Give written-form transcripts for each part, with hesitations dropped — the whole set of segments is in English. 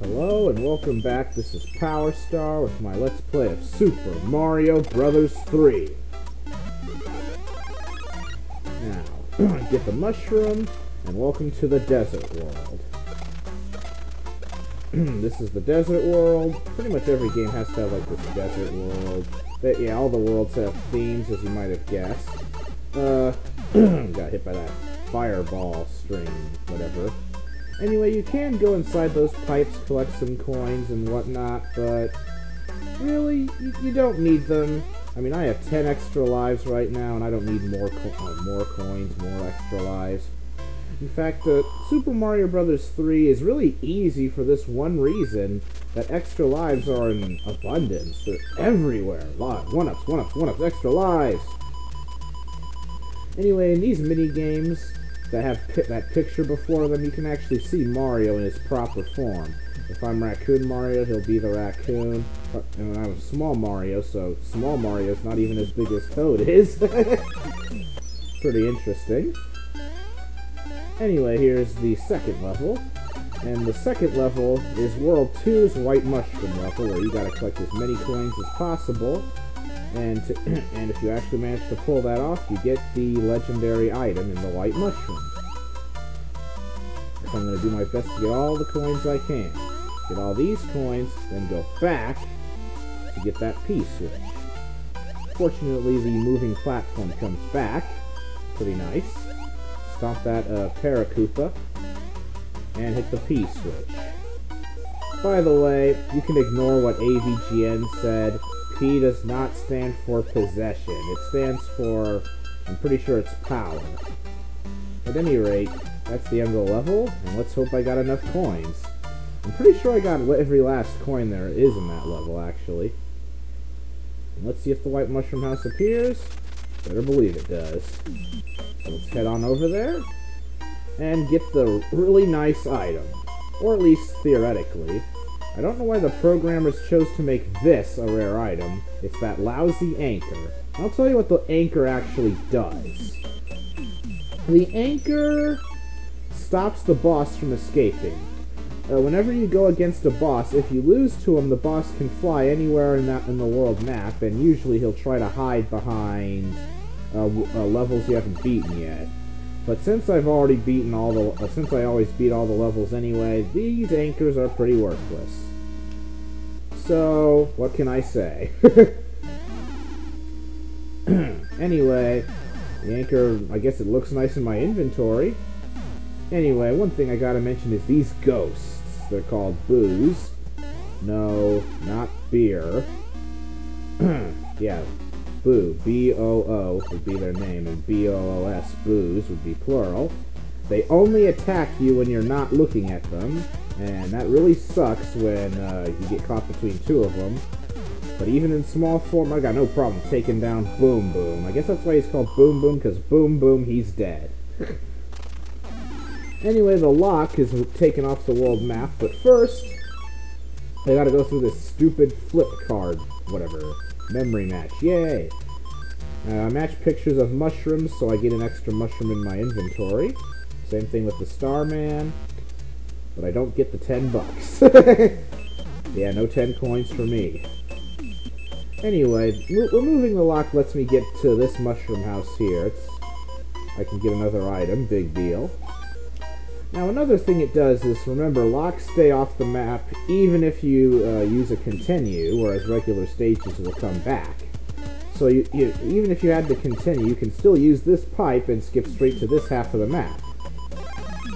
Hello and welcome back. This is Power Star with my Let's Play of Super Mario Bros. 3. Now, get the mushroom and welcome to the desert world. This is the desert world. Pretty much every game has to have like this desert world. But yeah, all the worlds have themes, as you might have guessed. Got hit by that fireball string, whatever. Anyway, you can go inside those pipes, collect some coins and whatnot, but really, you don't need them. I mean, I have 10 extra lives right now, and I don't need more coins, more extra lives. In fact, Super Mario Bros. 3 is really easy for this one reason, that extra lives are in abundance. They're everywhere. One-ups, one-ups, one-ups, extra lives! Anyway, in these mini-games that have that picture before them, you can actually see Mario in his proper form. If I'm Raccoon Mario, he'll be the raccoon. And I'm Small Mario, so Small Mario's not even as big as Toad is. Pretty interesting. Anyway, here's the second level. And the second level is World 2's White Mushroom level, where you gotta collect as many coins as possible. And if you actually manage to pull that off, you get the legendary item in the White Mushroom. So I'm going to do my best to get all the coins I can. Get all these coins, then go back to get that P-switch. Fortunately, the moving platform comes back. Pretty nice. Stomp that Paracoopa, and hit the P-switch. By the way, you can ignore what AVGN said. P does not stand for possession. It stands for, I'm pretty sure it's power. At any rate, that's the end of the level, and let's hope I got enough coins. I'm pretty sure I got every last coin there is in that level, actually. And let's see if the White Mushroom House appears. Better believe it does. So let's head on over there, and get the really nice item. Or at least theoretically. I don't know why the programmers chose to make this a rare item. It's that lousy anchor. I'll tell you what the anchor actually does. The anchor stops the boss from escaping. Whenever you go against a boss, if you lose to him, the boss can fly anywhere in the world map, and usually he'll try to hide behind levels you haven't beaten yet. But since I've already beaten since I always beat all the levels anyway, these anchors are pretty worthless. So, what can I say? Anyway, the anchor, I guess it looks nice in my inventory. Anyway, one thing I gotta mention is these ghosts. They're called Boos. No, not beer. Yeah, Boo, B-O-O would be their name, and B-O-O-S, Boos, would be plural. They only attack you when you're not looking at them, and that really sucks when you get caught between two of them. But even in small form, I got no problem taking down Boom Boom. I guess that's why he's called Boom Boom, because Boom Boom, he's dead. Anyway, the lock is taken off the world map, but first, I gotta go through this stupid flip card, whatever. Memory match, yay! Match pictures of mushrooms, so I get an extra mushroom in my inventory. Same thing with the Starman, but I don't get the 10 bucks. Yeah, no 10 coins for me. Anyway, removing the lock lets me get to this mushroom house here. I can get another item, big deal. Now, another thing it does is, remember, locks stay off the map even if you use a continue, whereas regular stages will come back. So even if you had to continue, you can still use this pipe and skip straight to this half of the map,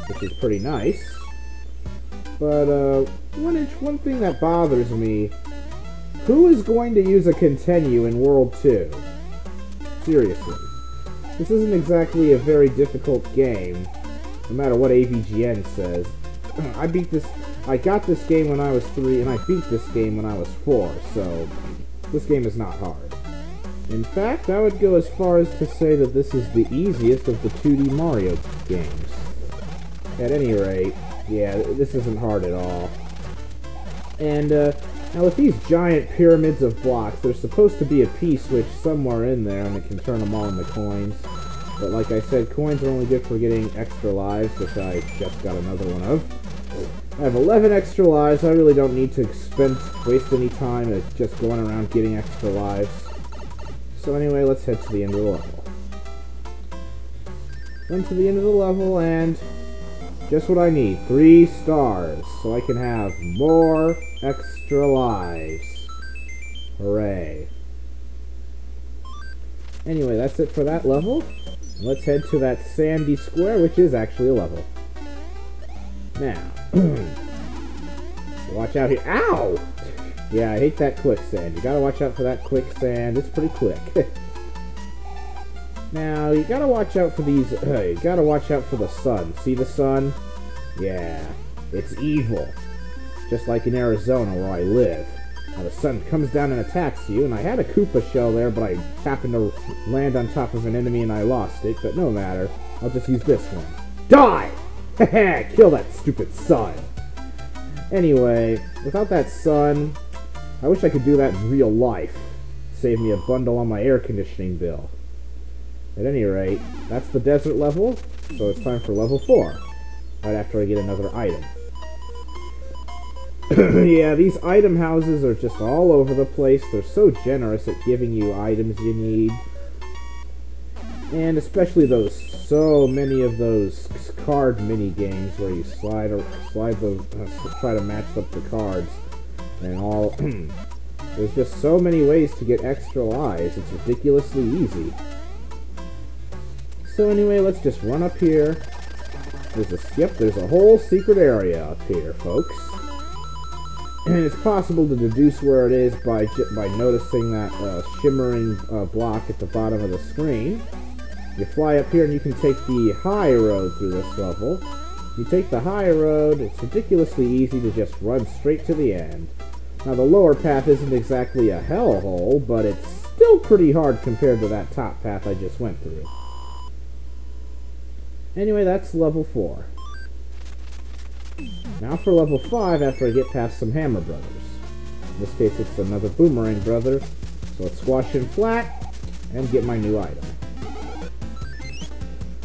which is pretty nice. But one thing that bothers me, who is going to use a continue in World 2? Seriously. This isn't exactly a very difficult game. No matter what AVGN says. I got this game when I was 3, and I beat this game when I was 4, so this game is not hard. In fact, I would go as far as to say that this is the easiest of the 2D Mario games. At any rate, yeah, this isn't hard at all. And, now with these giant pyramids of blocks, there's supposed to be a P-switch somewhere in there, and it can turn them all into coins. But like I said, coins are only good for getting extra lives, which I just got another one of. I have 11 extra lives. I really don't need to waste any time at just going around getting extra lives. So anyway, let's head to the end of the level. Went to the end of the level, and guess what I need? 3 stars, so I can have more extra lives. Hooray. Anyway, that's it for that level. Let's head to that sandy square, which is actually a level. Now, watch out here. Ow! Yeah, I hate that quicksand. You gotta watch out for that quicksand. It's pretty quick. Now, you gotta watch out for these... you gotta watch out for the sun. See the sun? Yeah, it's evil. Just like in Arizona, where I live. Now, the sun comes down and attacks you, and I had a Koopa shell there, but I happened to land on top of an enemy and I lost it, but no matter. I'll just use this one. Die! Heh, kill that stupid sun. Anyway, without that sun, I wish I could do that in real life. Save me a bundle on my air conditioning bill. At any rate, that's the desert level, so it's time for level 4. Right after I get another item. Yeah, these item houses are just all over the place. They're so generous at giving you items you need. And especially so many of those card mini games where you try to match up the cards. And all... There's just so many ways to get extra lives. It's ridiculously easy. So anyway, let's just run up here. There's a whole secret area up here, folks. And it's possible to deduce where it is by noticing that shimmering block at the bottom of the screen. You fly up here and you can take the high road through this level. You take the high road, it's ridiculously easy to just run straight to the end. Now the lower path isn't exactly a hellhole, but it's still pretty hard compared to that top path I just went through. Anyway, that's level 4. Now for level 5, after I get past some Hammer Brothers. In this case, it's another Boomerang Brother. So let's squash him flat and get my new item.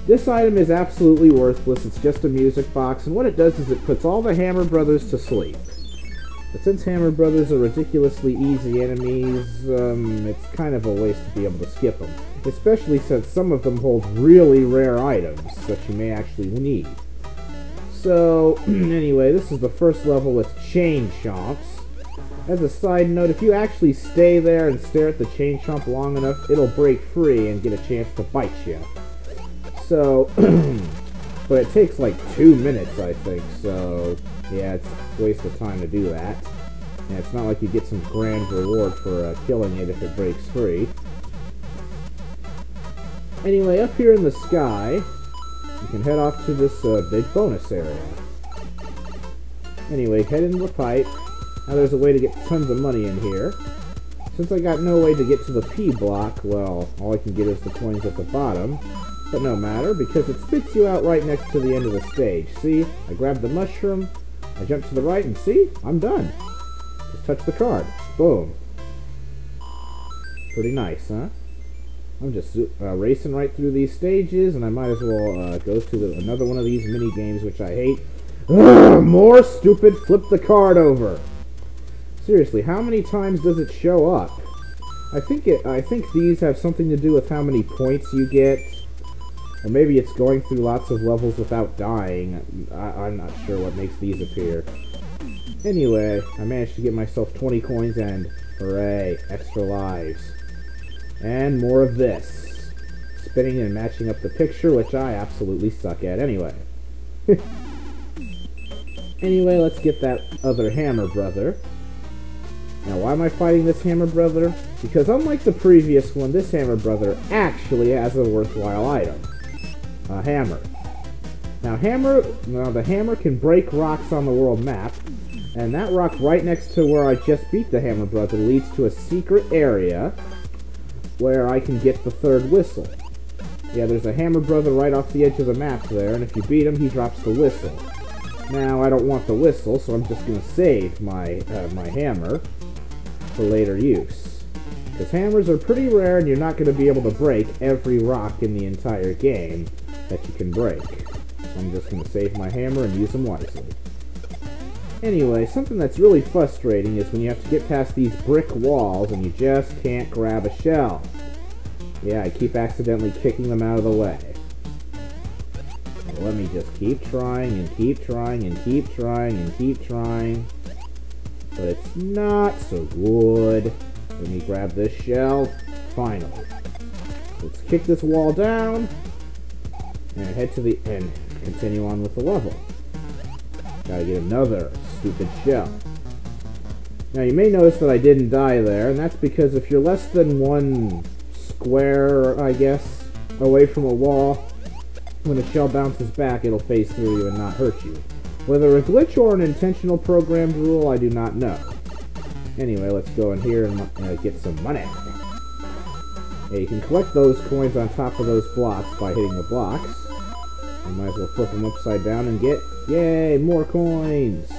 This item is absolutely worthless. It's just a music box, and what it does is it puts all the Hammer Brothers to sleep. But since Hammer Brothers are ridiculously easy enemies, it's kind of a waste to be able to skip them. Especially since some of them hold really rare items that you may actually need. So, anyway, this is the first level with Chain Chomps. As a side note, if you actually stay there and stare at the Chain Chomp long enough, it'll break free and get a chance to bite you. So, but it takes like 2 minutes, I think, so yeah, it's a waste of time to do that. And it's not like you get some grand reward for killing it if it breaks free. Anyway, up here in the sky, you can head off to this big bonus area. Anyway, head into the pipe. Now there's a way to get tons of money in here. Since I got no way to get to the P block, well, all I can get is the coins at the bottom. But no matter, because it spits you out right next to the end of the stage. See? I grab the mushroom, I jump to the right, and see? I'm done. Just touch the card. Boom. Pretty nice, huh? I'm just racing right through these stages, and I might as well go to another one of these mini games, which I hate. Ugh, more stupid flip the card over. Seriously, how many times does it show up? I think these have something to do with how many points you get. Or maybe it's going through lots of levels without dying. I'm not sure what makes these appear. Anyway, I managed to get myself 20 coins and, hooray, extra lives. And more of this. Spinning and matching up the picture, which I absolutely suck at anyway. Anyway, let's get that other Hammer Brother. Now, why am I fighting this Hammer Brother? Because unlike the previous one, this Hammer Brother actually has a worthwhile item. A hammer. Now the hammer can break rocks on the world map, and that rock right next to where I just beat the Hammer Brother leads to a secret area where I can get the third whistle. Yeah, there's a Hammer Brother right off the edge of the map there, and if you beat him, he drops the whistle. Now, I don't want the whistle, so I'm just going to save my hammer for later use. Because hammers are pretty rare, and you're not going to be able to break every rock in the entire game that you can break. So I'm just going to save my hammer and use them wisely. Anyway, something that's really frustrating is when you have to get past these brick walls and you just can't grab a shell. Yeah, I keep accidentally kicking them out of the way. Let me just keep trying and keep trying and keep trying and keep trying. But it's not so good. Let me grab this shell. Finally. Let's kick this wall down and head to the end. Continue on with the level. Gotta get another stupid shell. Now you may notice that I didn't die there, and that's because if you're less than one square, I guess, away from a wall, when a shell bounces back, it'll phase through you and not hurt you. Whether a glitch or an intentional programmed rule, I do not know. Anyway, let's go in here and get some money. Yeah, you can collect those coins on top of those blocks by hitting the blocks. You might as well flip them upside down and get, yay, more coins!